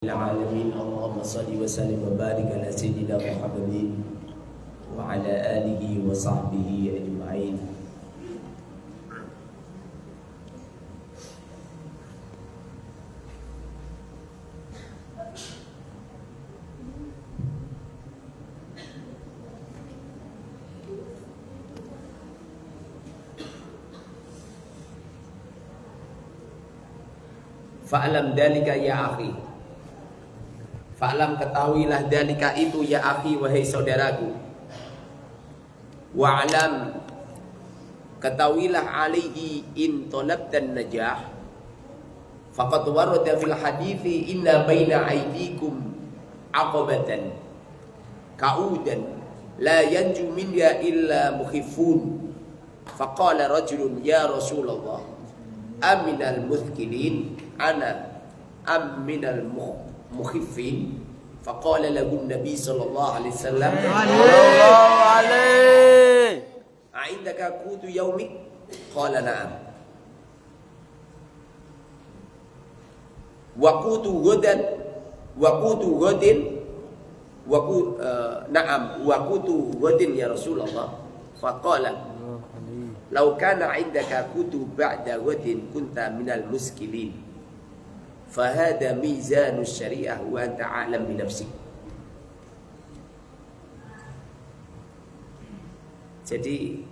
العالمين اللهم صل وسلم وبارك على سيدنا محمد وعلى آله وصحبه أجمعين. Fa'lam dalika ya akhi. Fa'lam ketahuilah dalika itu ya akhi wahai saudaraku. Wa'lam ketahuilah alaihi in talabtan najah. Faqad warada fil hadithi inna baina aydikum aqabatan ka'udan la yanju minha illa mukhifun. Faqala rajulun ya Rasulullah aminal muthkilin ana aminal mukhifin. Faqala lahu Nabi sallallahu alaihi wasallam a'indaka qutu yaumik? Qala na'am. Wa qutu ghadan na'am wa qutu ghadin ya Rasulullah. Faqala law kana 'indaka qutu ba'da ghadin kunta minal muskilin. Fahada mizanus syariah wa anta a'lam bi nafsik. Jadi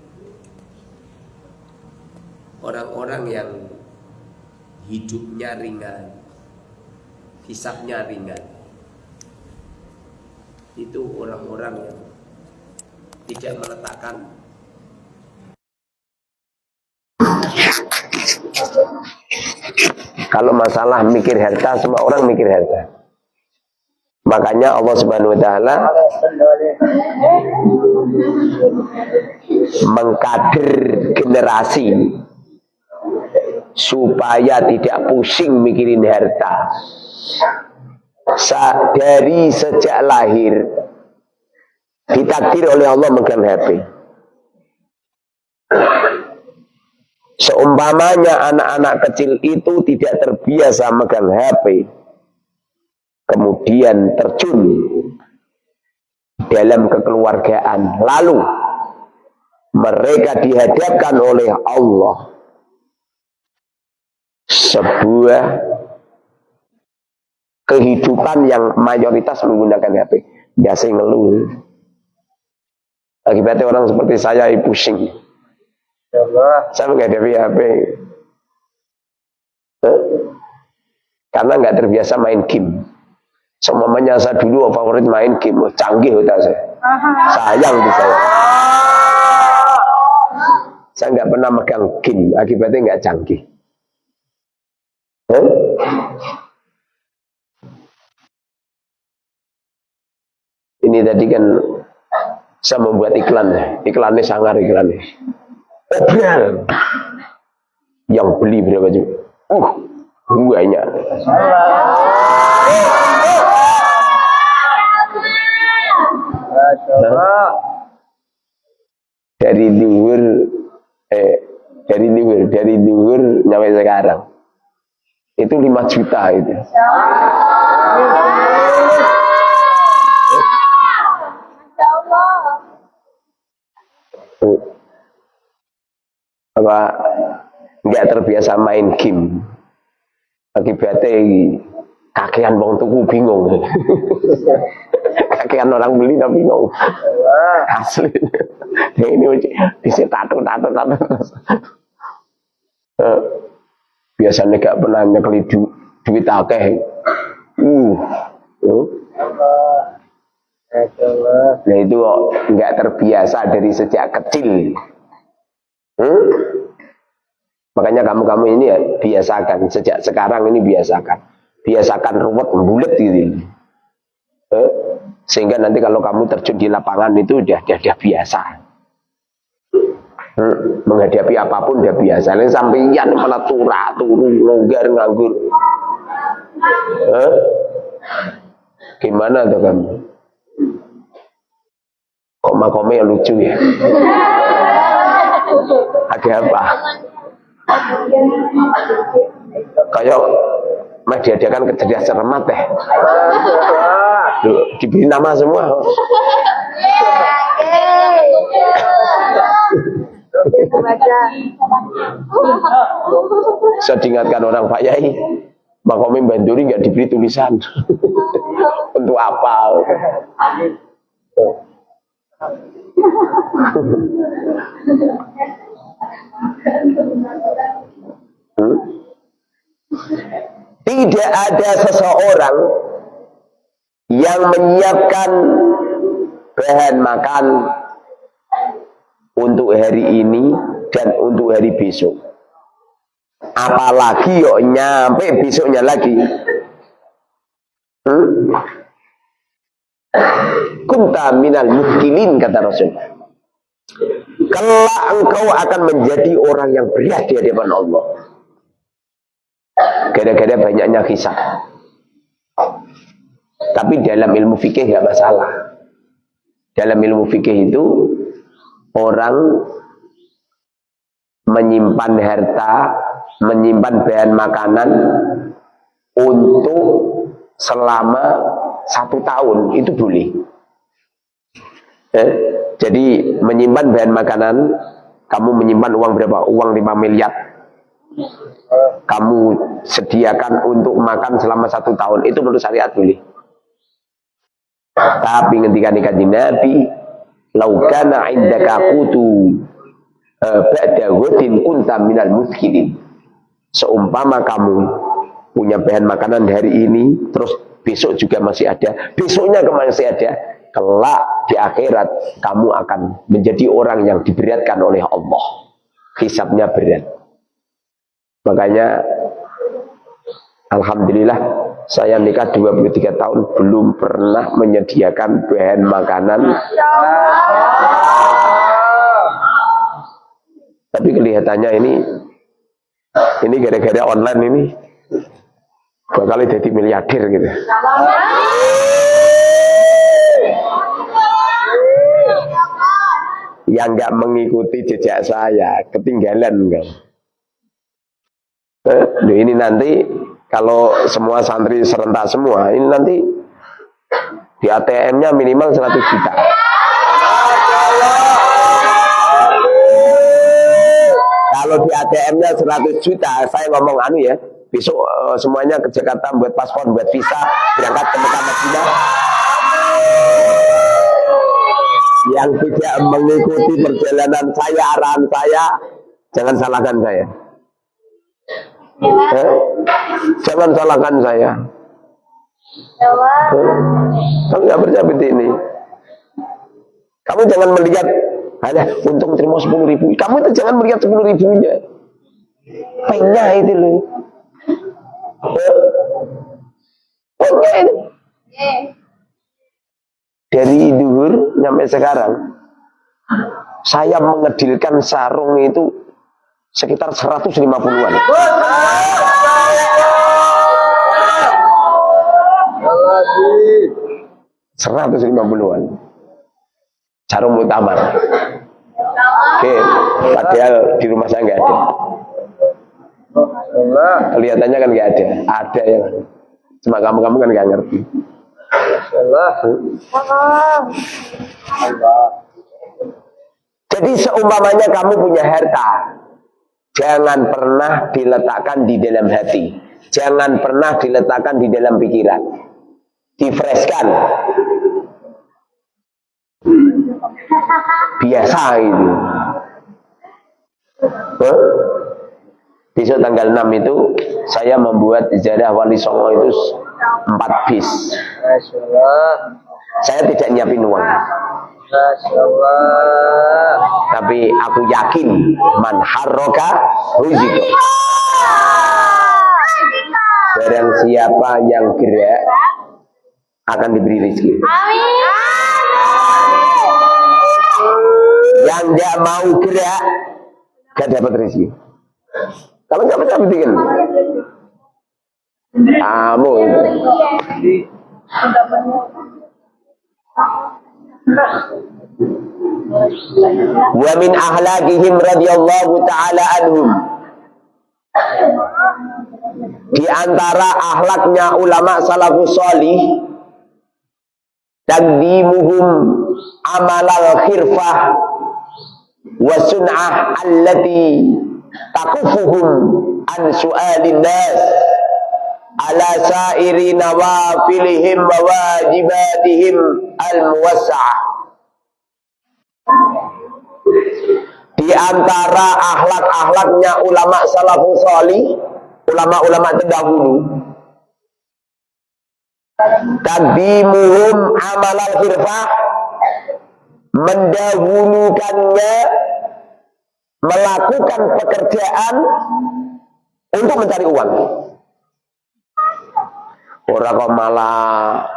orang-orang yang hidupnya ringan, hisabnya ringan, itu orang-orang yang tidak meletakkan kalau masalah mikir harta, semua orang mikir harta. Makanya Allah Subhanahu wa taala mengkader generasi supaya tidak pusing mikirin harta. Dari sejak lahir ditakdir oleh Allah megang HP. Seumpamanya anak-anak kecil itu tidak terbiasa megang HP, kemudian terjun dalam kekeluargaan, lalu mereka dihadapkan oleh Allah sebuah kehidupan yang mayoritas menggunakan HP, biasa ngeluh. Akibatnya orang seperti saya pusing. Saya menghadapi HP karena nggak terbiasa main game. Semuanya saya dulu favorit main game, canggih udah saya. Sayang di saya. Saya nggak pernah megang game, akibatnya nggak canggih. Ini tadi kan saya membuat iklannya sangar iklannya. Obral. Yang beli berapa juga? Banyak. Dari luhur nyampe sekarang itu 5 juta itu. Apa nggak terbiasa main game, akibatnya kakean wong tuku bingung. Kakean orang beli tapi bingung. Asli. Ini bisa tato. Biasanya gak pernah nyekeli duit akeh. Nah itu nggak terbiasa dari sejak kecil. Makanya kamu ini ya biasakan sejak sekarang ini biasakan ruwet bulat gitu. Sehingga nanti kalau kamu terjun di lapangan itu udah biasa. Menghadapi apapun udah biasa. Lain sampeyan malah turu longgar nganggur. Gimana tuh kamu? Koma-koma yang lucu ya. Ada apa? Kayak Mas diadakan kecerdasan cermat teh. Diberi nama semua. Saya diingatkan orang Pak Yai, Makomi Banduri nggak diberi tulisan. Untuk apa? Tidak ada seseorang yang menyiapkan bahan makan untuk hari ini dan untuk hari besok. Apalagi yuk nyampe besoknya lagi. Kunta minal mutkilin, kata Rasul. Kelak engkau akan menjadi orang yang berat di hadapan Allah. Gara-gara banyaknya kisah. Tapi dalam ilmu fikih nggak masalah. Dalam ilmu fikih itu orang menyimpan harta, menyimpan bahan makanan untuk selama 1 tahun itu boleh. Jadi menyimpan bahan makanan, kamu menyimpan uang berapa? Uang 5 miliar. Kamu sediakan untuk makan selama 1 tahun, itu menurut syariat boleh. Tapi ketika kanjeng Nabi, laukana indaka qutu ba'da ghadin kunta minal mutkilin. Seumpama kamu punya bahan makanan hari ini, terus besok juga masih ada, besoknya masih ada, kelak di akhirat kamu akan menjadi orang yang diberatkan oleh Allah. Hisabnya berat. Makanya alhamdulillah saya nikah 23 tahun belum pernah menyediakan bahan makanan. Tapi kelihatannya ini gara-gara online ini bakal jadi miliarder gitu. Yang nggak mengikuti jejak saya ketinggalan kan. Ini nanti kalau semua santri serentak semua, ini nanti di ATM-nya minimal 100 juta. Kalau di ATM-nya 100 juta, saya ngomong ya, besok semuanya ke Jakarta buat paspor, buat visa, berangkat ke Mekah Madinah. Yang tidak mengikuti perjalanan saya, arahan saya, jangan salahkan saya. Jangan salahkan saya. Kamu nggak percaya seperti ini. Kamu jangan melihat ada untung terima 10.000. Kamu itu jangan melihat 10.000-nya. Penya itu loh. Penya itu. Dari duhur sampai sekarang, saya mengedilkan sarung itu sekitar 150-an. 150-an. Sarung muktamar. Oke, padahal di rumah saya nggak ada. Kelihatannya kan nggak ada. Ada yang cuma kamu kan nggak ngerti. Jadi seumpamanya kamu punya harta, jangan pernah diletakkan di dalam hati, jangan pernah diletakkan di dalam pikiran, difreskan. Biasa itu. Besok tanggal 6 itu saya membuat ijadah Wali Songo itu 4 bis. Saya tidak nyiapin uang. Tapi aku yakin man harroka ruziko. Barang siapa yang gerak akan diberi rezeki. Yang tidak mau gerak gak dapat rezeki. Kalau nggak bisa bikin kamu itu. Wa min ahlakihim radhiyallahu ta'ala anhum. Di antara akhlaknya ulama salafus shalih, taqdimuhum amalal khirfah wa sun'ah allati takufuhum an su'alin nas ala sairi nawafilihim wa wajibatihim al-muwassa'ah. Di antara akhlak-akhlaknya ulama salafus shalih, ulama-ulama terdahulu, taqdimuhum amalal khirfah, mendahulukannya melakukan pekerjaan untuk mencari uang. Orang kok malah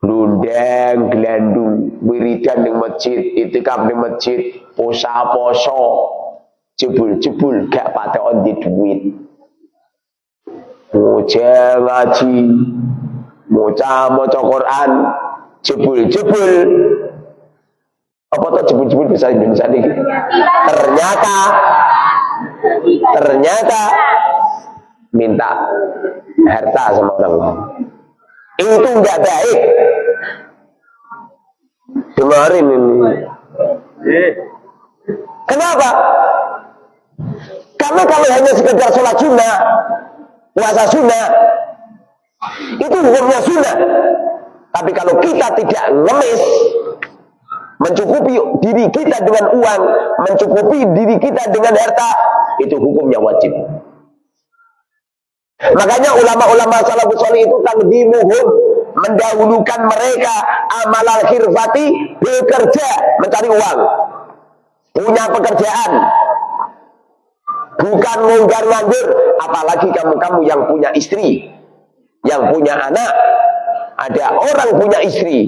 ndundeng glandung wiridan di masjid, itikaf di masjid, poso-poso, jebul-jebul gak patekon di duit. Moja ngaji, maca Quran, jebul-jebul. Apa tuh jebul-jebul bisa Indonesia ini? Ternyata minta harta sama orang lain. Itu enggak baik. Dengarin ini. Kenapa? Karena kalau hanya sekedar sholat sunnah, puasa sunnah, itu hukumnya sunnah. Tapi kalau kita tidak ngemis, mencukupi diri kita dengan uang, mencukupi diri kita dengan harta, itu hukumnya wajib. Makanya ulama-ulama salafus shalih itu taqdimuhum, mendahulukan mereka amalal khirfati, bekerja mencari uang, punya pekerjaan, bukan nganggur. Apalagi kamu yang punya istri, yang punya anak. Ada orang punya istri,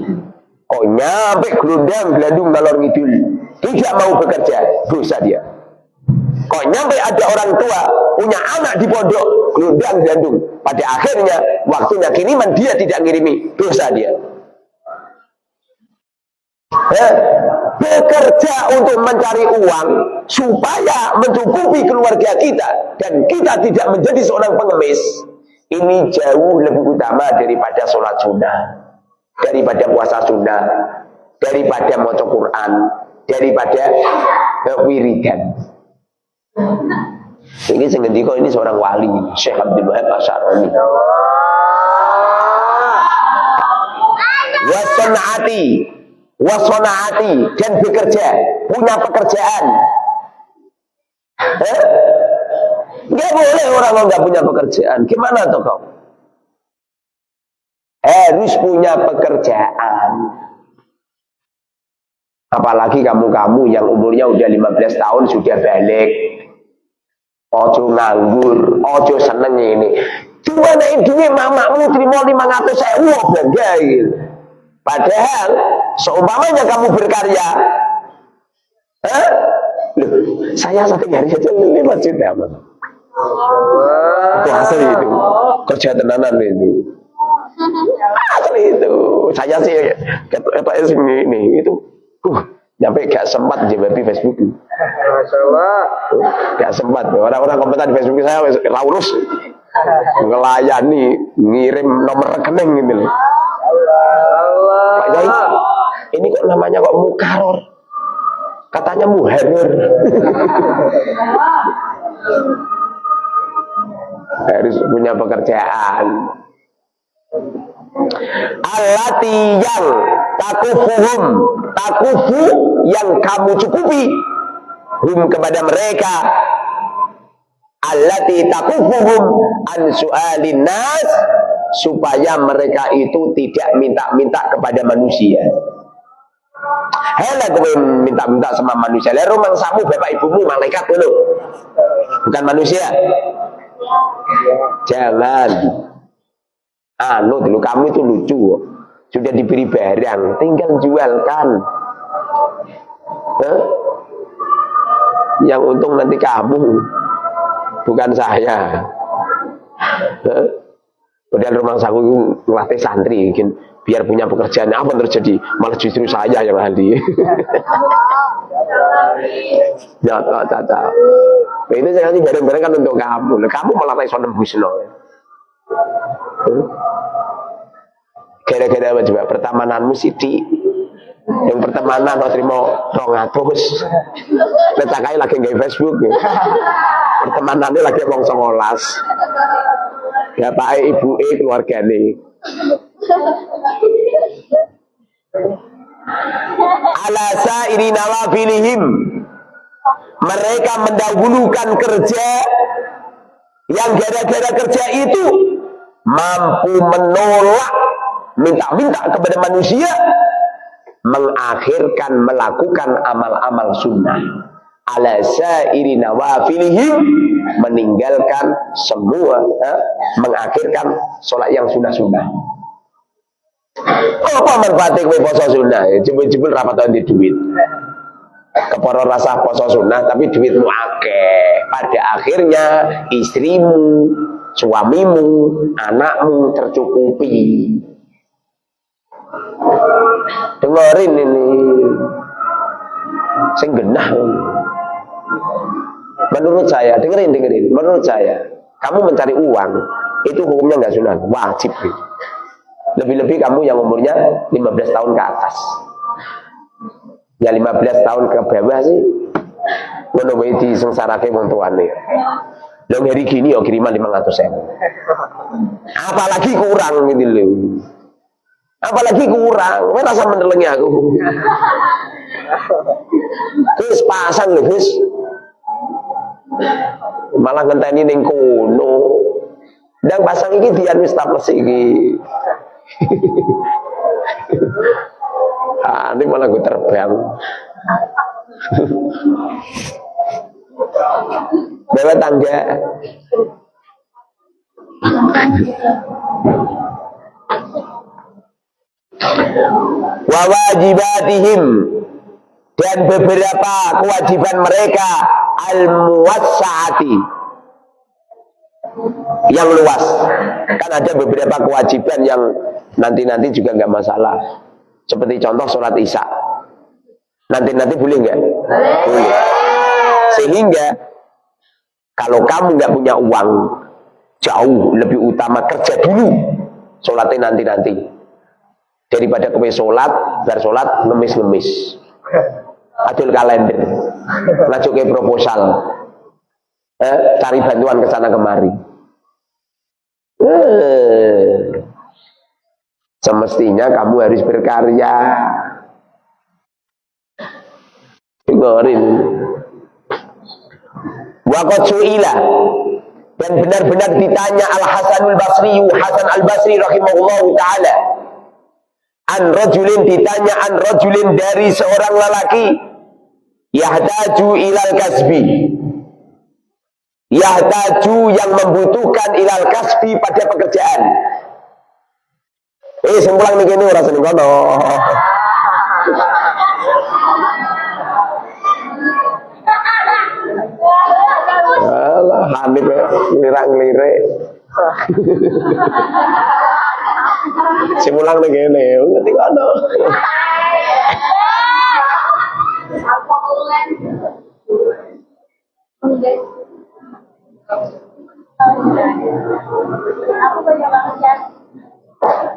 kok nyampe gelandung ngalor ngidul, tidak mau bekerja, dosa dia. Kok nyampe ada orang tua punya anak di pondok, gelandung, pada akhirnya waktunya kiriman dia tidak ngirimi, dosa dia. Bekerja untuk mencari uang supaya mencukupi keluarga kita dan kita tidak menjadi seorang pengemis, ini jauh lebih utama daripada sholat sunnah, daripada puasa sunnah, daripada maca Quran, daripada wiridan. Ini sing ngendika ini seorang wali, Syekh Abdul Wahab Asy'arani. Wasona'ati, dan bekerja, punya pekerjaan. Gak boleh orang nggak punya pekerjaan. Gimana tuh kau? Harus punya pekerjaan. Apalagi kamu yang umurnya udah 15 tahun sudah balik. Ojo nganggur, ojo seneng ini. Cuma naik duit mamamu terima 500.000 bangga gitu. Padahal seumpamanya kamu berkarya, loh, saya satu hari saja 5 juta. Itu asli itu, kerja tenanan itu. Asli itu, saya sih kata ini itu, nyampe gak sempat jawab Facebook. Masalah, gak sempat. Orang-orang kompeten di Facebook saya laurus ngelayani, ngirim nomor rekening gitu. Pak Yai, ini kok namanya kok mukaror? Katanya muharrir. Harus punya pekerjaan. Allati yang takufu yang kamu cukupi hum kepada mereka, allati takufuhum an su'alin nas, supaya mereka itu tidak minta-minta kepada manusia. Hela gue minta-minta sama manusia. Lalu mangsamu bapak ibumu malaikat dulu, bukan manusia. Jangan. Dulu kamu itu lucu, sudah diberi barang, tinggal jualkan. Yang untung nanti kamu, bukan saya. Padahal rumah saku itu ngelatih santri, mungkin biar punya pekerjaan. Apa yang terjadi? Malah justru saya yang ahli. Ya, tak. Itu saya kasih bareng-bareng kan untuk kamu. Nah, kamu malah iso nembusno. Gara-gara apa coba? Pertemananmu sithik. Yang pertemanan kok trimo 200. Lecakae lagi nge Facebook. Pertemanannya lagi wong 19. Bapake ibuke keluargane. Ala sa'iri nawafilihim, mereka mendahulukan kerja yang gara-gara kerja itu mampu menolak minta-minta kepada manusia, mengakhirkan melakukan amal-amal sunnah. Ala sa'iri nawafilihim, meninggalkan semua, mengakhirkan sholat yang sunnah-sunnah. Apa manfaatnya kowe poso sunnah? Jebul-jebul ra patok di duit. Keporo rasa poso sunnah tapi duitmu akeh. Pada akhirnya istrimu, suamimu, anakmu tercukupi. Dengerin ini. Sing genah. Menurut saya, dengerin. Menurut saya, kamu mencari uang itu hukumnya enggak sunnah, wajib. Lebih-lebih kamu yang umurnya 15 tahun ke atas. Ya 15 tahun ke bawah sih ngono wae disengsarake wong tuane. Lho hari gini yo kiriman 500.000. Apalagi kurang gitu lho. Apalagi kurang, kowe rasa mendelengi aku. Terus pasang lho, Gus. Malah ngenteni ning kono. Ndang pasang iki dian wis taples iki. Ini malah gue terbang. Bawa tangga. Wa wajibatihim, dan beberapa kewajiban mereka al-muwassa'ati, yang luas. Kan ada beberapa kewajiban yang nanti-nanti juga nggak masalah. Seperti contoh sholat isya. Nanti-nanti boleh nggak? Boleh. Sehingga kalau kamu nggak punya uang, jauh lebih utama kerja dulu. Sholatnya nanti-nanti. Daripada kowe sholat, bar sholat ngemis-ngemis. Adul kalender. Ngajuke proposal. Cari bantuan ke sana kemari. Semestinya kamu harus berkarya. Dengerin. Waqad su'ila, dan benar-benar ditanya Al-Hasanul Basri, Hasan Al-Basri rahimahullahu ta'ala, an rajulin, ditanya an rajulin, dari seorang lelaki, yahtaju ilal kasbi, yahtaju yang membutuhkan ilal kasbi, pada pekerjaan. Sempulang nih gini orang seneng kono. Alah, Hanif ngelirang-ngelirek. Sempulang nih gini, ngerti kono.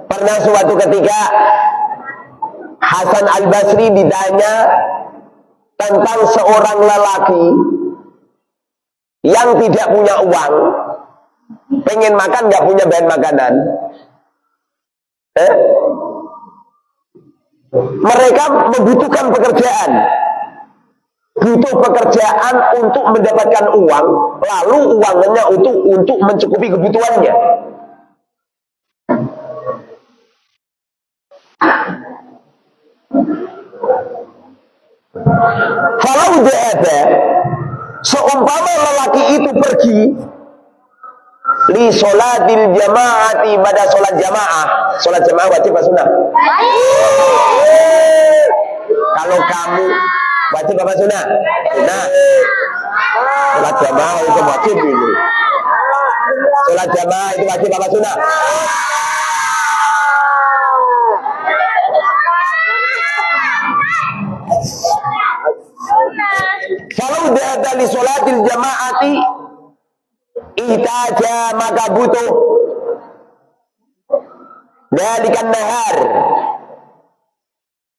Pernah suatu ketika Hasan Al-Basri ditanya tentang seorang lelaki yang tidak punya uang, pengen makan nggak punya bahan makanan. Mereka membutuhkan pekerjaan, butuh pekerjaan untuk mendapatkan uang, lalu uangnya untuk mencukupi kebutuhannya. Kalau dia ada, seumpama lelaki itu pergi li sholatil jamaati, pada sholat jamaah. Sholat jamaah wajib apa sunnah? Kalau kamu wajib apa sunnah? Nah, sholat jamaah itu wajib ini. Sholat jamaah itu wajib apa sunnah? Kalau dia kharajta li sholatil jama'ati ihtaja maka butuh dalikan nahar.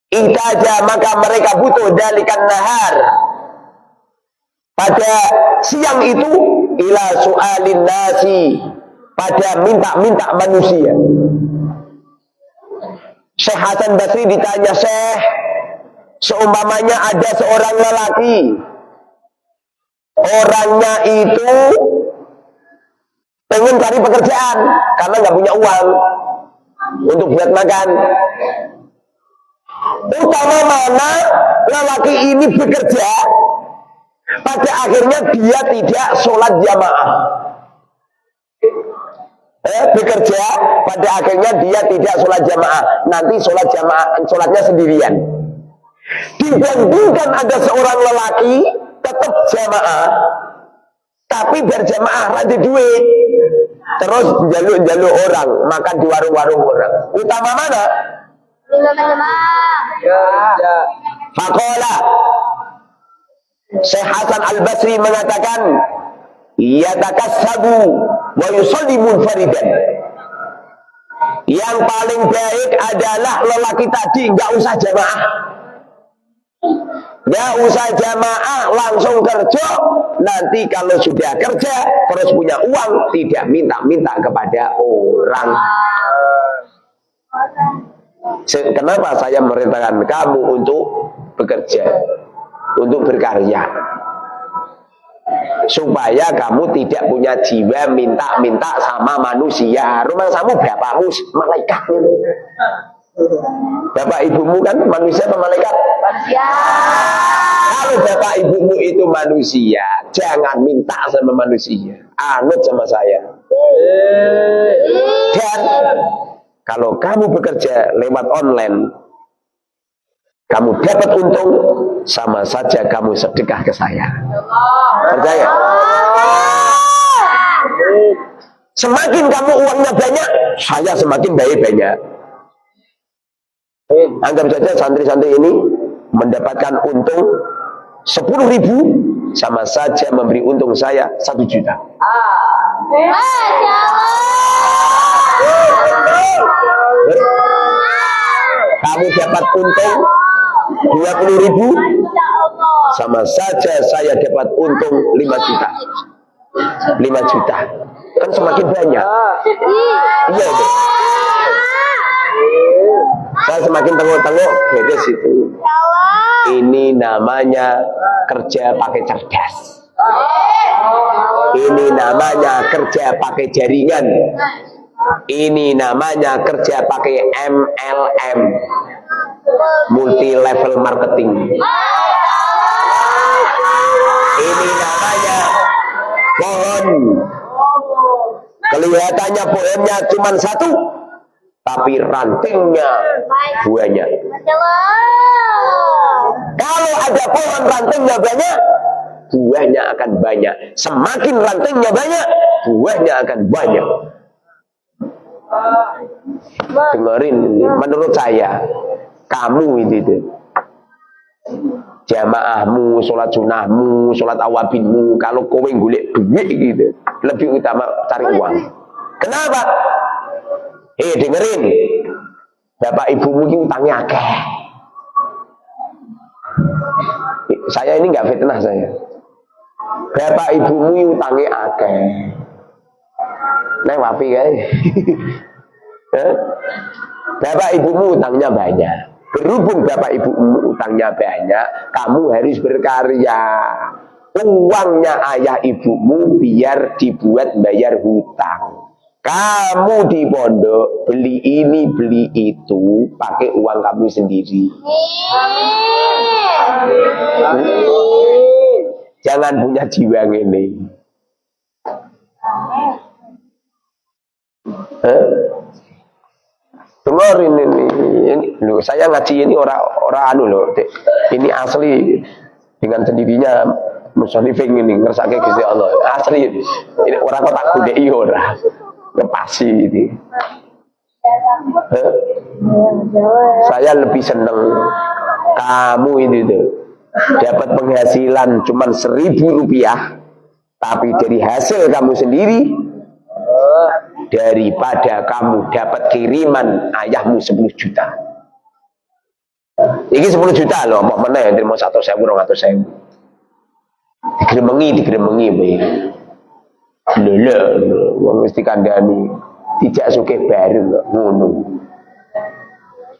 Ihtaja maka mereka butuh dalikan nahar pada siang itu ila su'alin nasi, pada minta-minta manusia. Syekh Hasan Basri ditanya, Syekh, seumpamanya ada seorang lelaki, orangnya itu pengen cari pekerjaan karena nggak punya uang untuk buat makan. Utama mana lelaki ini bekerja, pada akhirnya dia tidak sholat jamaah. Bekerja, pada akhirnya dia tidak sholat jamaah. Nanti sholat jamaah, sholatnya sendirian. Dibandingkan ada seorang lelaki tetap jamaah, tapi berjamaah rada duit, terus jaluk-jaluk orang, makan di warung-warung orang. Utama mana? Faqala Syekh Hasan Al-Basri mengatakan, yatakassabu wa yusalli munfaridan. Yang paling baik adalah lelaki tadi nggak usah jamaah. Nggak usah jamaah, langsung kerja. Nanti kalau sudah kerja terus punya uang, tidak minta-minta kepada orang. Kenapa saya merintahkan kamu untuk bekerja, untuk berkarya, supaya kamu tidak punya jiwa minta-minta sama manusia. Rumah kamu berapa malaikat? Bapak ibumu kan manusia apa malaikat? Manusia. Kalau bapak ibumu itu manusia, jangan minta sama manusia, anut sama saya. Dan kalau kamu bekerja lewat online, kamu dapat untung, sama saja kamu sedekah ke saya. Percaya? Semakin kamu uangnya banyak, saya semakin banyak. Anggap saja santri-santri ini mendapatkan untung 10.000, sama saja memberi untung saya 1 juta. Kamu dapat untung 20.000, sama saja saya dapat untung 5 juta. 5 juta kan semakin banyak. Iya itu. Saya semakin tengok-tengok beres itu. Ini namanya kerja pakai cerdas. Ini namanya kerja pakai jaringan. Ini namanya kerja pakai MLM, multi level marketing. Ini namanya pohon. Kelihatannya pohonnya cuma 1, tapi rantingnya banyak. Kalau ada pohon rantingnya banyak, buahnya akan banyak. Semakin rantingnya banyak, buahnya akan banyak. Dengerin ini, menurut saya, kamu itu jamaahmu, sholat sunahmu, sholat awabinmu, kalau kowe golek duit gitu, lebih utama cari uang. Kenapa? Dengerin, bapak ibumu ini utangnya akeh. Saya ini nggak fitnah saya. Bapak ibumu ini utangnya akeh. Neng wapi kan? Bapak ibumu utangnya banyak. Berhubung bapak ibumu utangnya banyak, kamu harus berkarya. Uangnya ayah ibumu biar dibuat bayar hutang. Kamu di pondok beli ini beli itu pakai uang kamu sendiri. Jangan punya jiwa ini. Dengerin ini loh, saya ngaji ini orang anu loh, ini asli dengan sendirinya musannifin ini ngersake Gusti Allah. Asli ini orang kok tak gudeki ora. Ngepasi ini. Saya lebih seneng kamu ini tuh dapat penghasilan cuma 1.000 rupiah, tapi dari hasil kamu sendiri, daripada kamu dapat kiriman ayahmu 10 juta. Ini 10 juta loh, mau mana yang terima 100.000, 200.000. Digremengi bae. Lho, wong mesti kandhani tidak suke bareng ngono.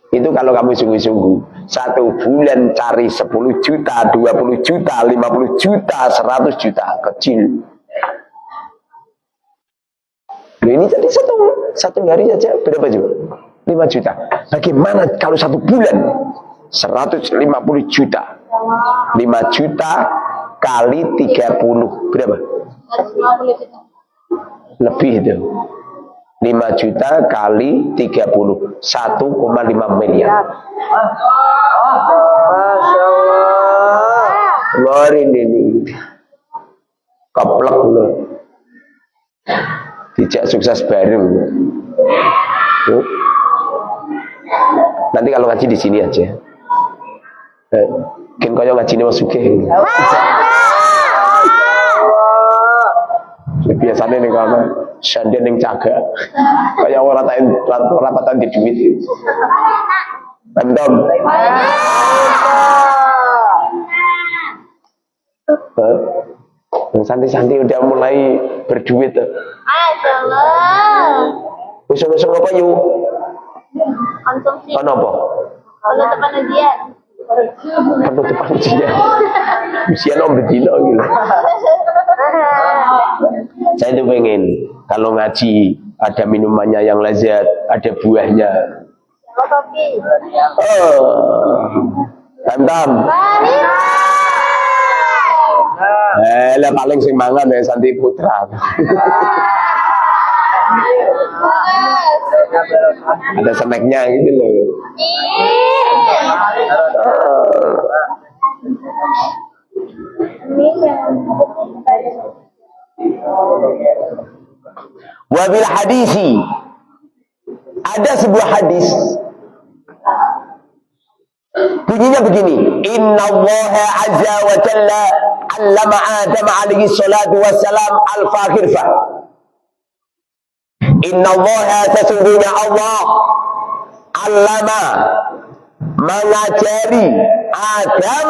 Itu kalau kamu sungguh-sungguh 1 bulan cari 10 juta, 20 juta, 50 juta, 100 juta, kecil. Loh, ini tadi satu hari saja berapa juga? 5 juta. Bagaimana kalau 1 bulan 150 juta? 5 juta kali 30 berapa? 150 juta. Lebih itu. 5 juta kali 30 1,5 miliar. Masya Allah. Mari ini keplek loh. Tidak sukses bareng. Nanti kalau ngaji di sini aja. Mungkin kaya ngaji ini masuknya. Biasanya nih karena sanden yang caga, kayak orang rapatan di duit. Mantap. Yang santai-santai udah mulai berduit. Allah. Usung-usung apa yuk? Konsumsi. Apa? Penutupan ujian. Penutupan ujian. Ujian om bedino gitu. Saya tuh pengen kalau ngaji ada minumannya yang lezat, ada buahnya. Kopi. Tam-tam. Lah paling sing mangan ya Santi Putra. Ada snacknya gitu loh. Wabil hadisi, ada sebuah hadis bunyinya begini, Inna Allah azza wa jalla allama Adam alaihi salatu wassalam al-fakhirfah. Inna Allah, sesungguhnya Allah, allama, mengajari Adam,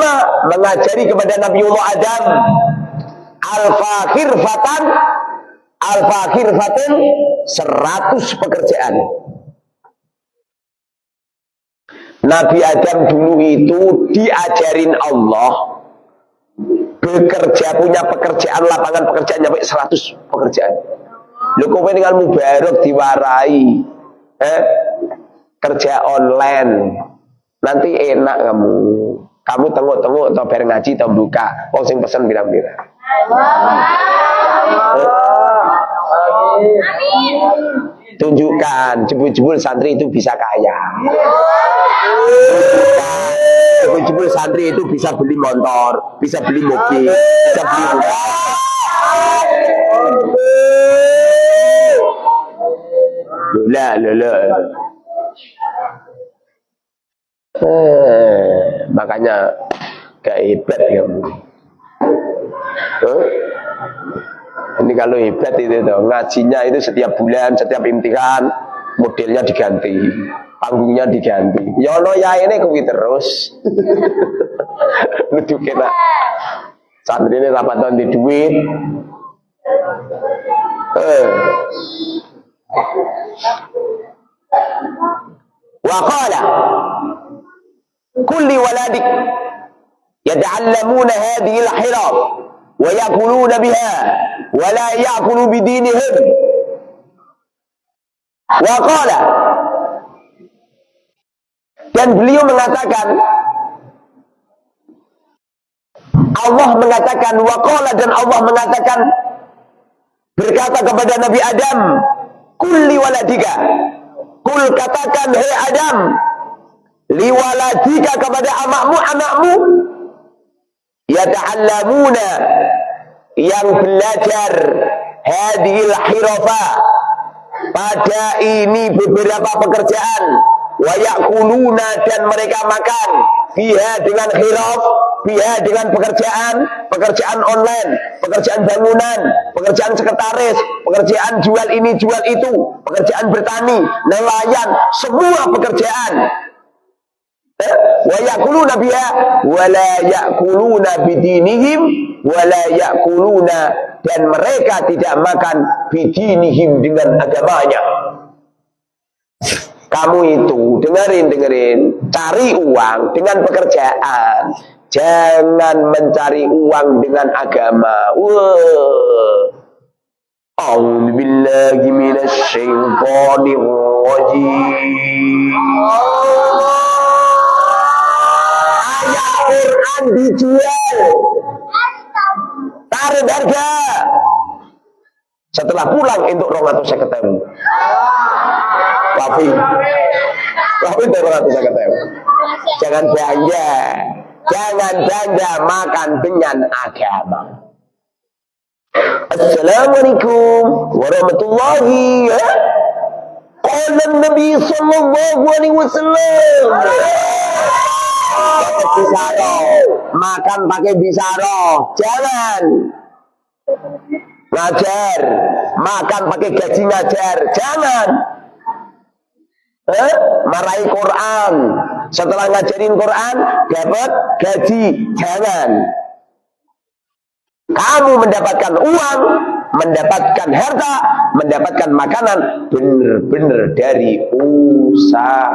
mengajari kepada Nabiullah Adam al-fakhirfatan, al-fakhirfatan 100 pekerjaan. Nabi Adam dulu itu diajarin Allah bekerja, punya pekerjaan, lapangan pekerjaan sampai 100 pekerjaan. Lho kowe dengan mubarok diwarai kerja online. Nanti enak kamu. Kamu tengok-tengok atau bareng ngaji atau buka. Wong sing pesen bilang-bilang. Amin. Tunjukkan, jebul-jebul santri itu bisa kaya. Jebul-jebul santri itu bisa beli motor, bisa beli mobil, bisa beli rumah. Lola. Makanya gak hebat kamu. Ini kalau hebat itu tuh, ngajinya itu setiap bulan, setiap imtihan modelnya diganti, panggungnya diganti. Ya Allah ya ini kuwi terus. Lucu kena. Santri ini rapatan di duit. Wa qala kulli waladik yata'allamuna hadhihi al-hirab wa yaquluna biha wa la ya'kulu bi dinihim. Wa qala, dan beliau mengatakan, Allah mengatakan, wa qala, dan Allah mengatakan, berkata kepada Nabi Adam, kulli waladika, kul katakan hei Adam, liwaladika kepada anakmu, yata'allamuna, yang belajar hadhil hirafa, pada ini beberapa pekerjaan, wa yakuluna, dan mereka makan, biha dengan khiraf, biha dengan pekerjaan online, pekerjaan bangunan, pekerjaan sekretaris, pekerjaan jual ini jual itu, pekerjaan bertani, nelayan, semua pekerjaan. Wa yakuluna biha wa la yakuluna bidinihim wa la yakuluna, dan mereka tidak makan bidinihim dengan agamanya. Kamu itu dengerin, cari uang dengan pekerjaan, jangan mencari uang dengan agama. A'udzu billahi minasy syaithanir rajim. Ayat Quran dijual, tarik harga. Setelah pulang untuk 250.000. Tapi 250.000. Jangan belanja makan dengan agama. Assalamualaikum warahmatullahi wabarakatuh. Qala Nabi sallallahu alaihi wasallam. Bisaro, makan pakai bisaro, jangan. Ngajar, makan pakai gaji ngajar, jangan. Marahi Quran, setelah ngajarin Quran dapat gaji, jangan. Kamu mendapatkan uang, mendapatkan harta, mendapatkan makanan benar-benar dari usaha.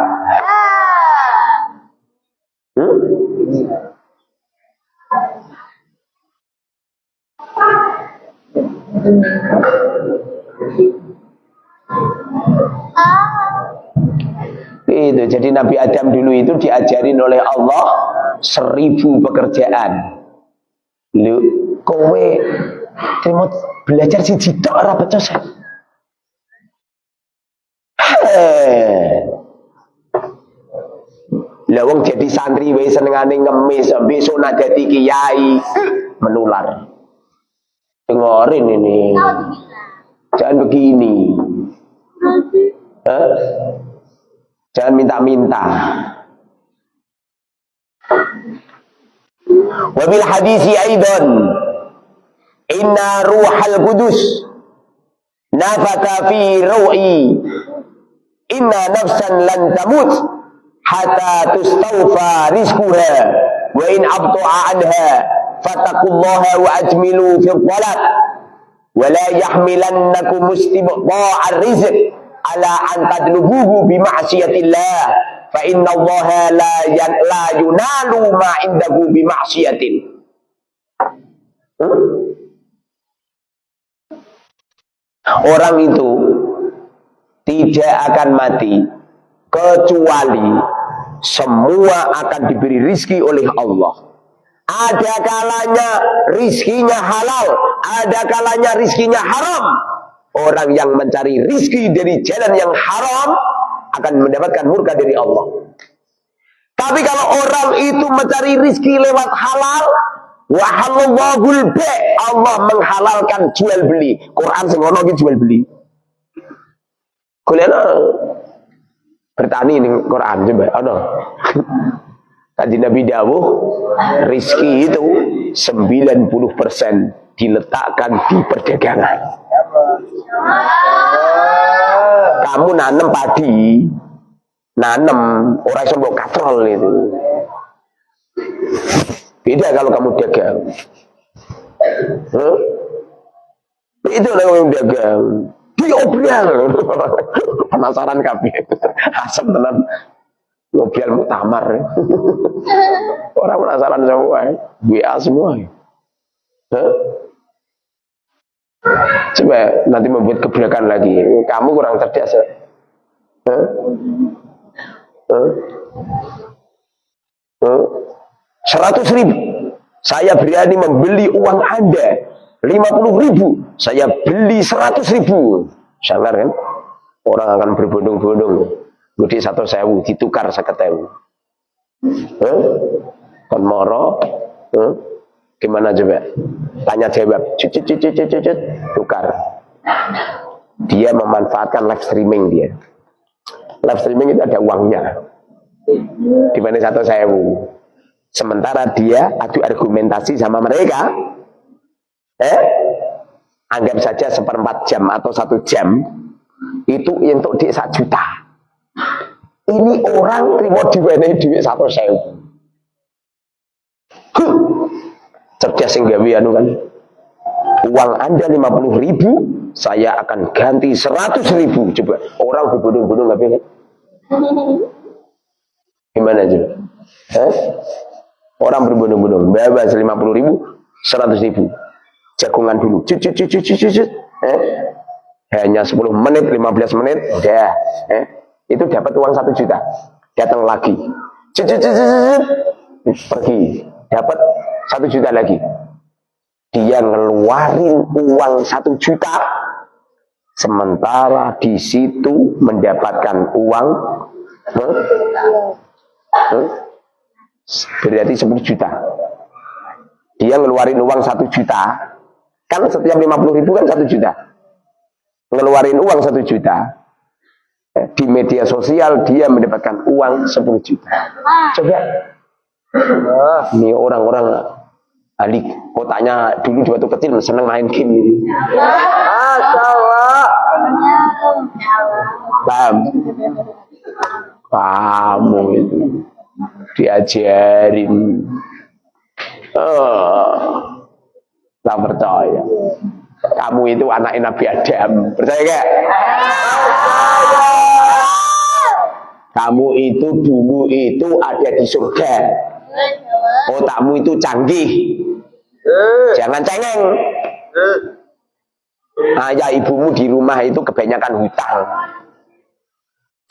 Itu jadi Nabi Adam dulu itu diajarin oleh Allah 1000 pekerjaan. Lu kowe terima belajar siji tok ora becos. Lah wong jadi santri wae senengane ngemis, besok nak dadi kiai menular. Dengerin ini. Jangan begini. Jangan minta-minta. Wabil hadisi aidan inna ruhal qudus nafata fi ru'i inna nafsan lan tamut hatta tustawfa rizquha wa in abta'a anha fattaqullaha wa ajmilu fi talab wa la yahmilannakum istibta'a rizq ala an tadlubuhu bi ma'siyatillah fa inna allaha la yunalu ma indahu bi ma'siyatin. Orang itu tidak akan mati kecuali semua akan diberi rizki oleh Allah. Ada kalanya rizkinya halal, ada kalanya rizkinya haram. Orang yang mencari rizki dari jalan yang haram akan mendapatkan murka dari Allah. Tapi kalau orang itu mencari rizki lewat halal, wa halallahul bai', Allah menghalalkan jual beli. Quran sing ono iki jual beli. Golekno bertani ning Quran coba ono. Kanjeng Nabi dawuh rizki itu 90% diletakkan di perdagangan. Kamu nanam padi, nanam orang iso mbok katrol itu. Beda kalau kamu dagang. Itu orang dagang. Diobrol. Penasaran kabeh. Asem tenan. Ngobrol muktamar. Orang penasaran semua. WA semua. Coba nanti membuat kebijakan lagi. Kamu kurang cerdas. 100.000 saya berani membeli uang Anda. 50.000 saya beli 100.000. Sangar kan? Orang akan berbondong-bondong. Gede 100.000 ditukar 50.000. Kon moro, gimana coba? Tanya jawab, tukar. Dia memanfaatkan live streaming dia. Live streaming itu ada uangnya. Dibanding 100.000. Sementara dia adu argumentasi sama mereka. Anggap saja 1/4 jam atau 1 jam itu untuk duit 1 juta. Ini orang terima diwenehi duit 100.000. Cerdas sing gawe anu kan. Uang Anda 50.000, saya akan ganti 100.000. Coba orang berbondong-bondong nggak pengen? Gimana coba? Orang berbondong-bondong, bebas 50.000, 100.000. Jagungan dulu, hanya 10 menit, 15 menit, udah, itu dapat uang 1 juta. Datang lagi, pergi, dapat 1 juta lagi. Dia ngeluarin uang 1 juta, sementara di situ mendapatkan uang, berarti 10 juta. Dia ngeluarin uang 1 juta. Kan setiap 50.000 kan 1 juta. Ngeluarin uang 1 juta. Di media sosial dia mendapatkan uang 10 juta. Coba. Ini orang-orang ahli otaknya dulu di waktu kecil seneng main game ini. Masyaallah. Paham? Kamu itu diajarin. Tak percaya. Kamu itu anak Nabi Adam. Percaya gak? Kamu itu dulu itu ada di surga. Otakmu itu canggih. Jangan cengeng. Ayah ibumu di rumah itu kebanyakan hutang.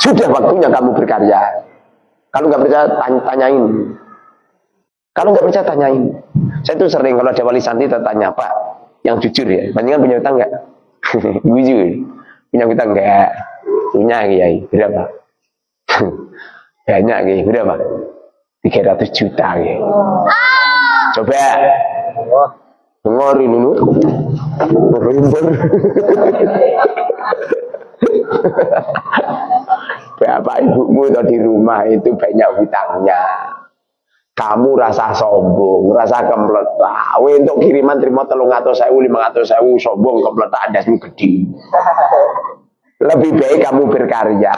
Sudah waktunya kamu berkarya. Kalau nggak percaya tanyain. Kalau nggak percaya tanyain. Saya tuh sering kalau ada wali santri tanya, Pak, yang jujur ya, panjenengan punya hutang nggak? Jujur, punya hutang nggak? Punya Kiai, berapa? Banyak Kiai, berapa? 300 juta Kiai. Coba, dengerin dulu, berlimpur. Bapak ibumu di rumah itu banyak hutangnya. Kamu rasa sombong, rasa kempletak. Untuk kiriman terima 300.000, 500.000, sombong kempletak Anda gede. Lebih baik kamu berkarya.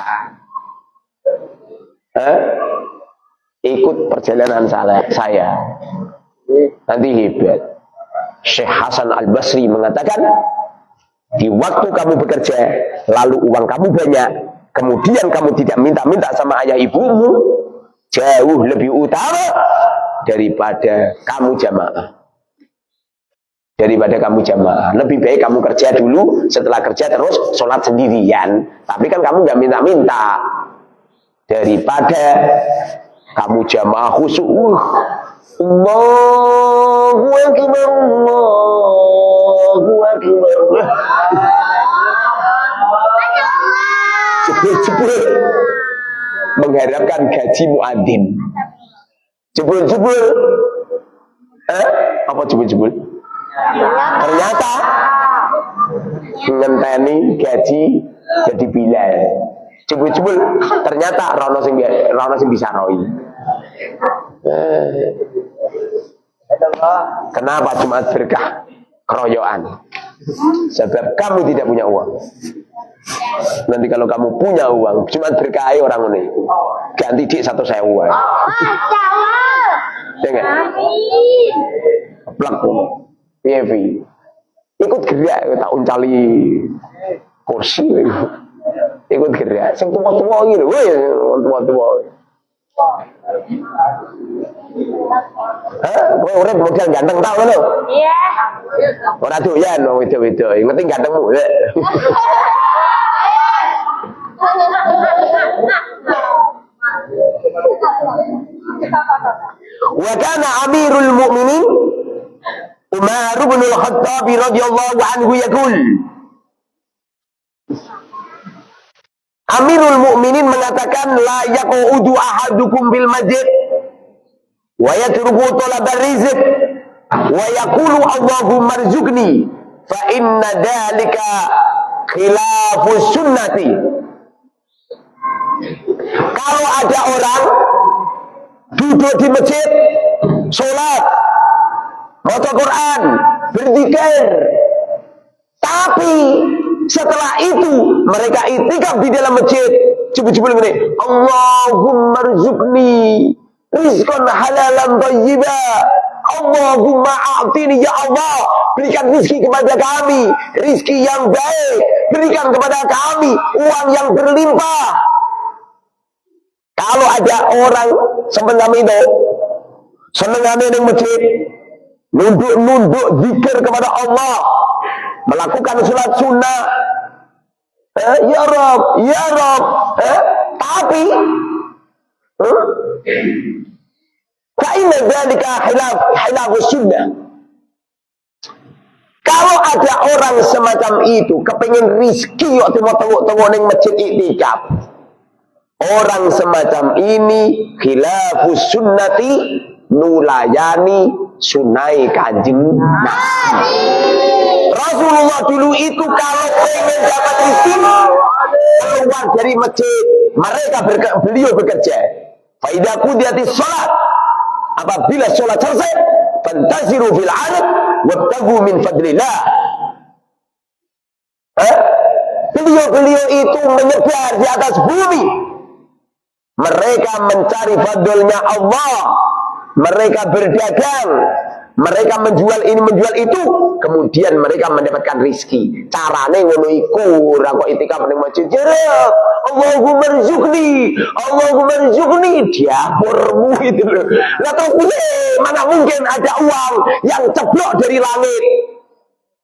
Ikut perjalanan saya. Nanti hebat. Syekh Hasan Al-Basri mengatakan, di waktu kamu bekerja, lalu uang kamu banyak, kemudian kamu tidak minta-minta sama ayah ibumu, jauh lebih utama daripada kamu jamaah. Lebih baik kamu kerja dulu, setelah kerja terus sholat sendirian. Tapi kan kamu nggak minta-minta, daripada kamu jamaah khusyuk. Allahu Akbar, Allahu Akbar. Jebul-jebul mengharapkan gaji muadzin. Jebul-jebul. Apa jebul-jebul? Ternyata ngenteni gaji jadi bilal. Jebul-jebul ternyata rono sing bisa roi. Kenapa Jumat berkah? Keroyokan. Sebab kamu tidak punya uang. Nanti kalau kamu punya uang, Jumat berkah orang ini. Ganti di 100.000. Dengar. Plak. Piye. Ikut gerak tak uncali kursi. Ikut gerak. Sing tua-tua iki lho, tua-tua. Kowe urip model ganteng tau lho. Iya. Ora doyan wong wedok-wedok, yang penting gantengmu. Wa kana Amirul Mukminin Umar bin Al-Khattab radhiyallahu anhu yaqul, Amirul Mukminin mengatakan, la yaqudu ahadukum bil masjid wa yatruku talab rizq wa yaqulu Allahumma rzuqni fa inna dhalika khilafus sunnati. Kalau ada orang duduk di masjid sholat, baca Quran, berzikir. Tapi setelah itu mereka itikaf di dalam masjid. Coba-coba ini. Allahumma rzuqni rizqan halalan thayyiba. Allahumma a'tini ya Allah, berikan rizki kepada kami, rizki yang baik, berikan kepada kami uang yang berlimpah. Kalau ada orang sebenarnya itu senengannya di masjid, nunduk-nunduk zikir kepada Allah, melakukan sholat sunnah, ya Rob, tapi fa'inna dzalika khilafus sunnah. Kalau ada orang semacam itu kepengin rizki waktu mau tengok-tengok ning masjid iktikaf, orang semacam ini khilafus sunnati, nulayani sunai kanjeng Nabi. Rasulullah dulu itu kalau pengen dapat rezeki keluar dari masjid, beliau bekerja. Fa idza qudiyatis shalat, apabila sholat selesai, fantasiru fil ardh wabtaghu min fadlillah. Beliau itu menyebar di atas bumi. Mereka mencari fadlnya Allah. Mereka berdagang, mereka menjual ini menjual itu, kemudian mereka mendapatkan rizki. Carane ngono iku, ora kok itikaf ning masjid jeruk. Allahumma rzuqni diapormu itu loh. Lah terus piye? Mana mungkin ada uang yang ceblok dari langit.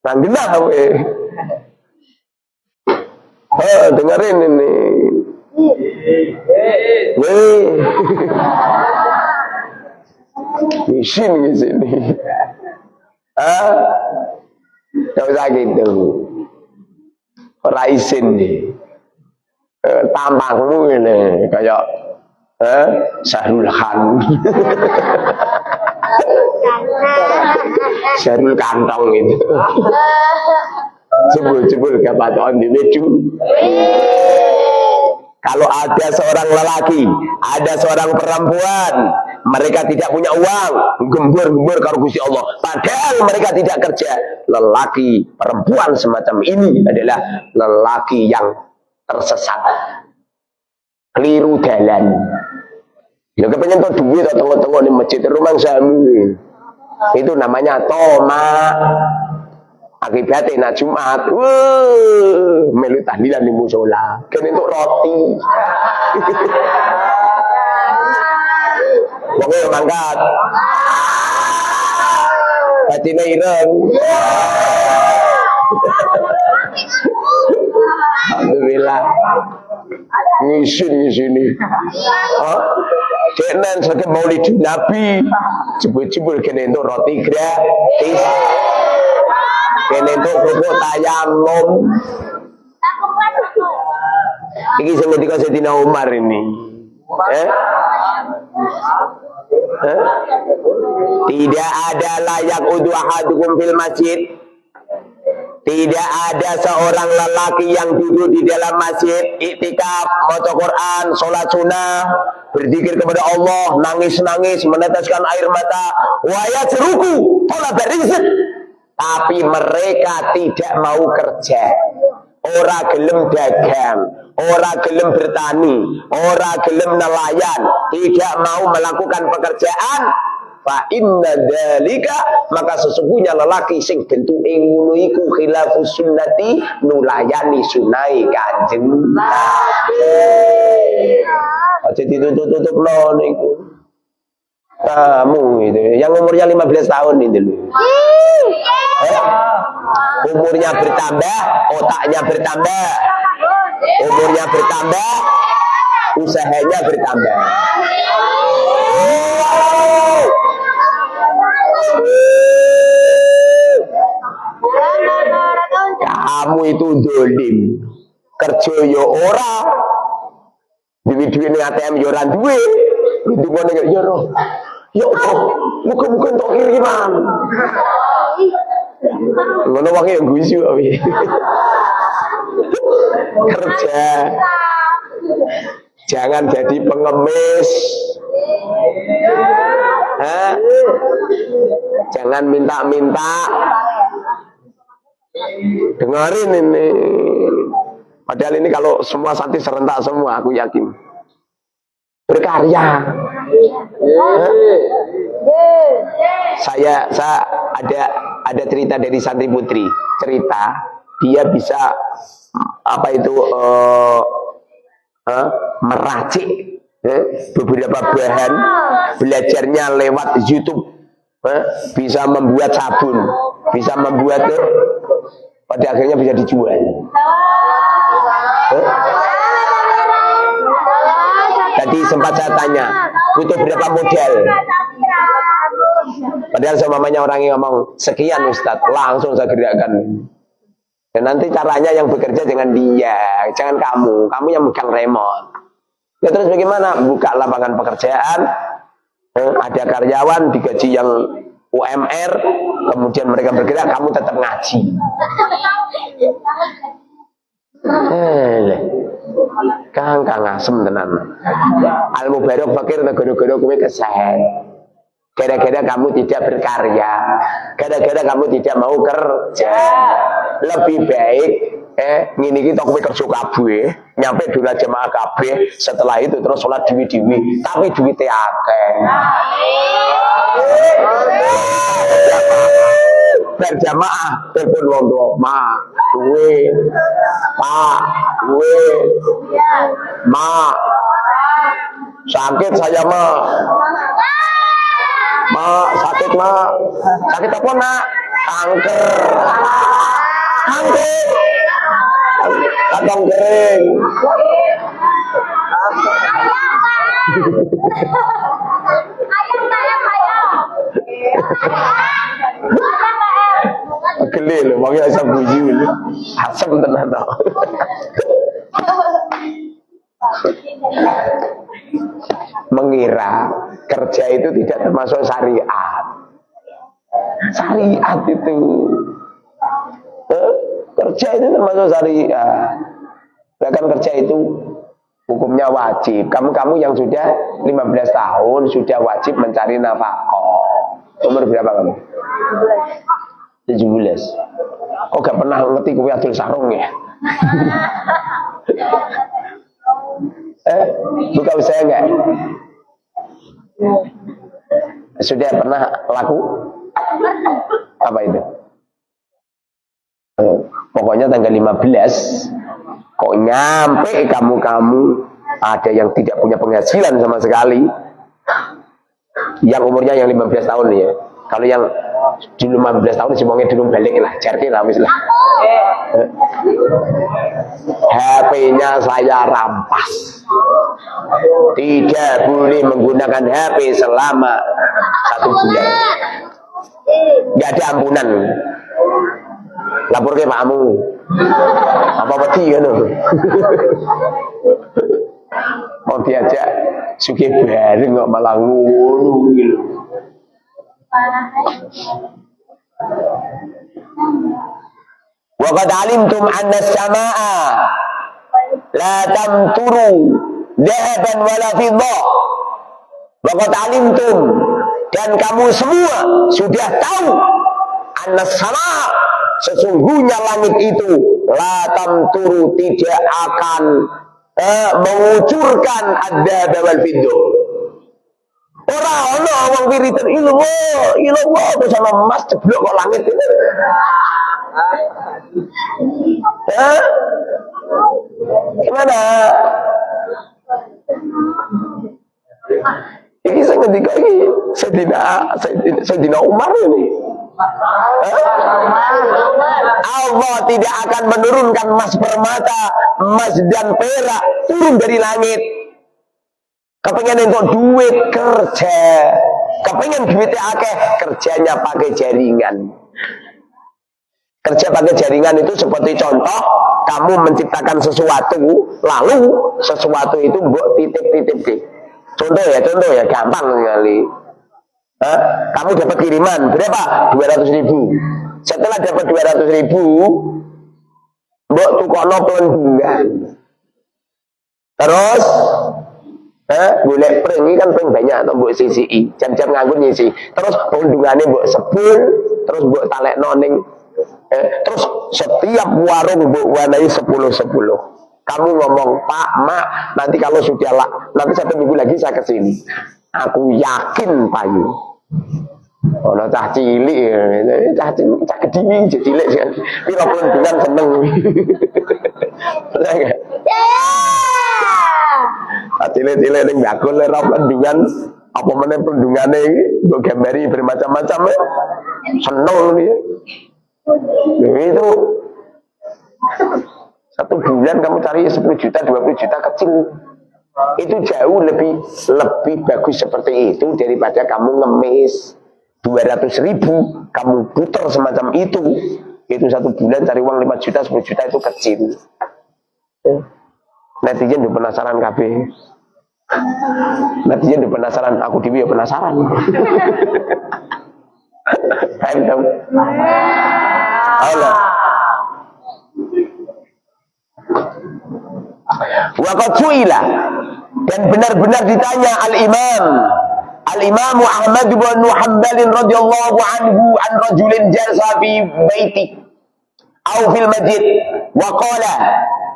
Nang genah kowe. Dengerin ini. Di sini. Gak usah gitu. Ora isin nih. Tampangmu ini kayak Syahrul Khan. Syahrul Kantong itu. Jebul kepatuhan di meju. Kalau ada seorang lelaki, ada seorang perempuan, mereka tidak punya uang, gembur-gembur karo Gusti Allah, padahal mereka tidak kerja. Lelaki, perempuan semacam ini adalah lelaki yang tersesat, keliru dalan. Ya kepengen tuh duit atau tengok-tengok di masjid rumah sami. Itu namanya toma. Akibatnya nak Jumat, melu tahlilan di musola, kene untuk roti. Wong yo mangkat. Batine ireng. Alhamdulillah. Ngisin sini. Kenen sakit Maulid Nabi, jebul-jebul kene untuk roti gratis. Kene untuk kerupuk tayamum. Iki sing ngendika Sayyidina Umar ini. Tidak ada layak udhu ahadukum fil masjid. Tidak ada seorang lelaki yang duduk di dalam masjid, iktikaf, baca Quran, sholat sunnah, berzikir kepada Allah, nangis-nangis, meneteskan air mata, wa yasruku, talab rizq. Tapi mereka tidak mau kerja. Ora gelem dagang, ora gelem bertani, ora gelem nelayan, tidak mau melakukan pekerjaan. Fa inna dzalika, maka sesungguhnya lelaki sing bentuke ngono iku khilafus sunnati, nulayani sunai kanjeng Nabi. Aja ditutup-tutup lho niku. Kamu itu yang umurnya 15 tahun itu loh. Umurnya bertambah, otaknya bertambah. Umurnya bertambah, usahanya bertambah. Kamu itu dolim, kerja yo ora, duit ning ATM yo ora duwe, itu ngene yo ora. Ya Allah, muga-muga entuk kiriman. Ngono wae yo guyu ae. Kerja. Jangan jadi pengemis. Hah? Jangan minta-minta. Dengerin ini. Padahal ini kalau semua santri serentak semua, aku yakin. Berkarya. Saya ada cerita dari santri putri. Cerita dia bisa apa itu meracik beberapa bahan, belajarnya lewat YouTube, bisa membuat sabun, bisa membuat pada akhirnya bisa dijual. Tadi sempat saya tanya, butuh berapa modal? Padahal semuanya orang yang ngomong sekian Ustadz, langsung saya gerakkan. Dan nanti caranya yang bekerja dengan dia, jangan kamu yang megang remote. Ya terus bagaimana? Buka lapangan pekerjaan, ada karyawan digaji yang UMR, kemudian mereka bergerak, kamu tetap ngaji. Kang asem tenan. Al Mubarak fakir negara-negara kowe kesel. Gara-gara kamu tidak berkarya, gara-gara kamu tidak mau kerja. Lebih baik ngene iki tok kowe kerja kabeh, nyampe dola jamaah kabeh, setelah itu terus salat dewi-dewi, tapi duwite akeh. Berjamaah telepon wong tua, ma, duwe, pak, duwe, ma, sakit saya ma, sakit ma, sakit apa nak? Kanker, kantong kering. Geli lho, wong asam buju lho. Asam tenan to. Mengira kerja itu tidak termasuk syariat. Syariat itu kerja itu termasuk syariat. Bahkan kerja itu hukumnya wajib. Kamu yang sudah 15 tahun sudah wajib mencari nafkah. Umur berapa kamu? 17. Kok gak pernah ngerti kowe adol sarung ya? Buka usaha enggak? Sudah pernah laku? Apa itu? Pokoknya tanggal 15 kok nyampe kamu ada yang tidak punya penghasilan sama sekali. Yang umurnya yang 15 tahun ya. Kalau yang dulu 15 tahun si wongnya dulu balik lah, jarke lah wis lah. HP-nya saya rampas. Tidak boleh menggunakan HP selama 1 bulan. Enggak ada ampunan. Lapor ke pakmu. Apa wedi ngono. Mau diajak sugih bareng kok malah ngono iki lho. Wa qad alimtum anna as-samaa'a la tamturu dhahaban wala fiddah. Wa qad alimtum, dan kamu semua sudah tahu, anna as-samaa'a, sesungguhnya langit itu la tamturu, tidak akan mengucurkan ad-dhahab wal fiddah. Orang wong wiridan ilmu bersama emas jeblok kok langit itu. Gimana? Ini saya ngendika ini Sayyidina Umar ini. Allah tidak akan menurunkan emas permata, emas dan perak turun dari langit. Kepengen untuk duit kerja, kepengen duitnya akeh, kerjanya pakai jaringan. Kerja pakai jaringan itu seperti contoh, kamu menciptakan sesuatu, lalu sesuatu itu mbok titip. Contoh ya, gampang sekali. Kamu dapat kiriman berapa? 200.000. Setelah dapat 200.000, mbok tukono pelenggungan. Terus Golek pring ini kan pring banyak atau mbok sisi, jam-jam nganggur nyisi. Terus pundungane mbok sepul, terus mbok talekno ning terus setiap warung mbok wanai 10. Kamu ngomong, "Pak, Mak, nanti kalau sudah nanti 1 minggu lagi saya ke sini." Aku yakin payu. Ono cah cilik, cah gedhi cilik kan. Piro pelundungan seneng. Cilik-cilik ning bakul ora pelundungan, apa meneh pelundungane iki mbok gambari bermacam-macam ya. Seneng dia. Itu 1 bulan kamu cari 10 juta, 20 juta kecil. Itu jauh lebih bagus seperti itu daripada kamu ngemis 200.000, kamu putar semacam itu 1 bulan cari uang 5 juta, 10 juta itu kecil. Netizen udah penasaran kabeh. Netizen udah penasaran, aku dewi ya penasaran. Paham dong? Allah. Wa qad su'ila, dan benar-benar ditanya Al-Imam Ahmad bin Hanbal radhiyallahu anhu an rajulin jalasa fi baiti aw fil masjid wa qala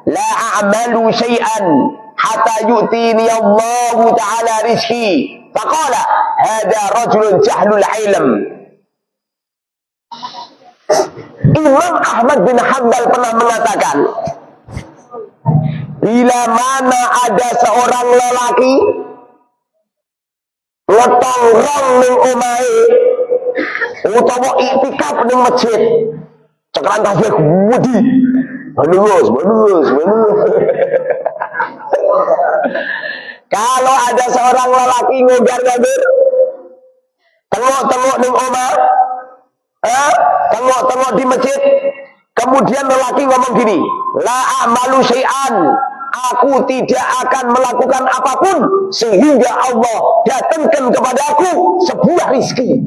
la a'malu shay'an hatta yu'tini Allah ta'ala rizqi faqala hadha rajulun jahlul ilm. Imam Ahmad bin Hanbal pernah mengatakan, bila mana ada seorang lelaki ngetongrong ning omahe utawa iktikaf ning masjid, cekran tasbih wedi. Manus. Kalau ada seorang lelaki ngogar-ngabir, tengok-tengok ning omah, tengok-tengok di masjid, kemudian lelaki ngomong gini, la a'malu syai'an, aku tidak akan melakukan apapun sehingga Allah datangkan kepada aku sebuah rizki.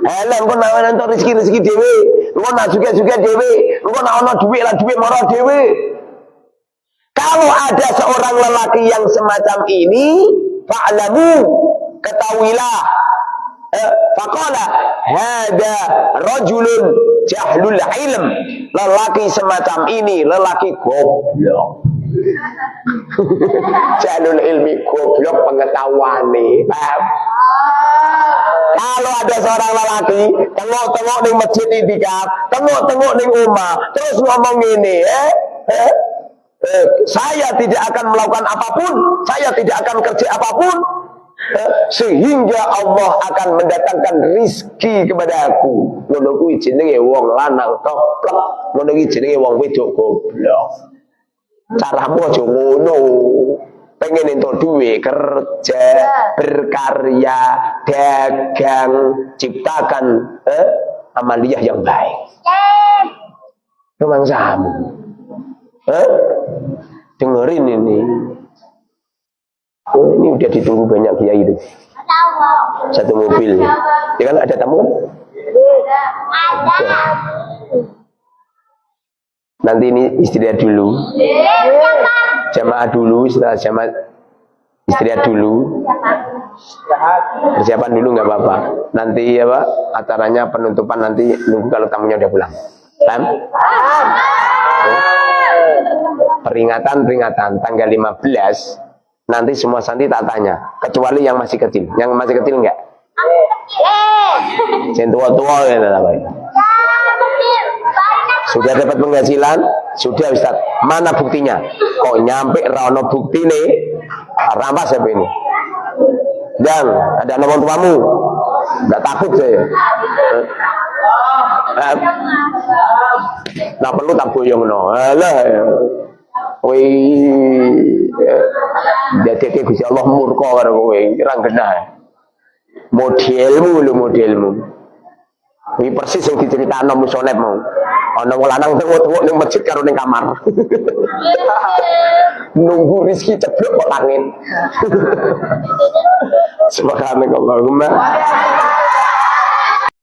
Halah engko nak entuk rezeki dhewe, engko nak juga dhewe, engko nak ana duit lah duit marah dhewe. Kalau ada seorang lelaki yang semacam ini, fa'lamu, ketahuilah, faqala hada rajulun jahlul ilm, lelaki semacam ini lelaki goblok. Jahlul ilmi, goblok pengetahuane. Paham? Kalau ada seorang lelaki tengok-tengok ning masjid itikaf, tengok-tengok ning omah, terus ngomong ini, saya tidak akan melakukan apapun, saya tidak akan kerja apapun, sehingga Allah akan mendatangkan rizki kepada aku. Ngono kuwi jenenge wong lanang toplok, ngono kuwi jenenge wong wedok goblok. Caramu aja ngono. Pengen entuk duit, kerja, berkarya, dagang, ciptakan amaliyah yang baik. Memang sama. Dengerin ini. Oh, ini udah ditunggu banyak kiai itu. Satu mobil. Ya kan ada tamu kan? Ada. Nanti ini istirahat dulu. Jamaah dulu, setelah jamaah istirahat dulu. Persiapan dulu nggak apa-apa. Nanti ya Pak, acaranya penutupan nanti nunggu kalau tamunya udah pulang. Paham? Peringatan tanggal 15. Nanti semua santri tak tanya, kecuali yang masih kecil. Yang masih kecil enggak? Yang tua-tua ya sudah dapat penghasilan? Sudah Ustaz. Mana buktinya? Kok nyampe rano bukti nih? Rampas apa ini? Dan ada nomor tuamu? Enggak takut saya. Nah perlu tak boyong no. Alah. Wih, jadi Gusti Allah murka karo kowe, ora genah. Modelmu. Wih persis yang diceritakno musonep mau. Ana wong lanang tengok-tengok ning masjid karo ning kamar. Nunggu rezeki ceblok kok angin. Subhanallahumma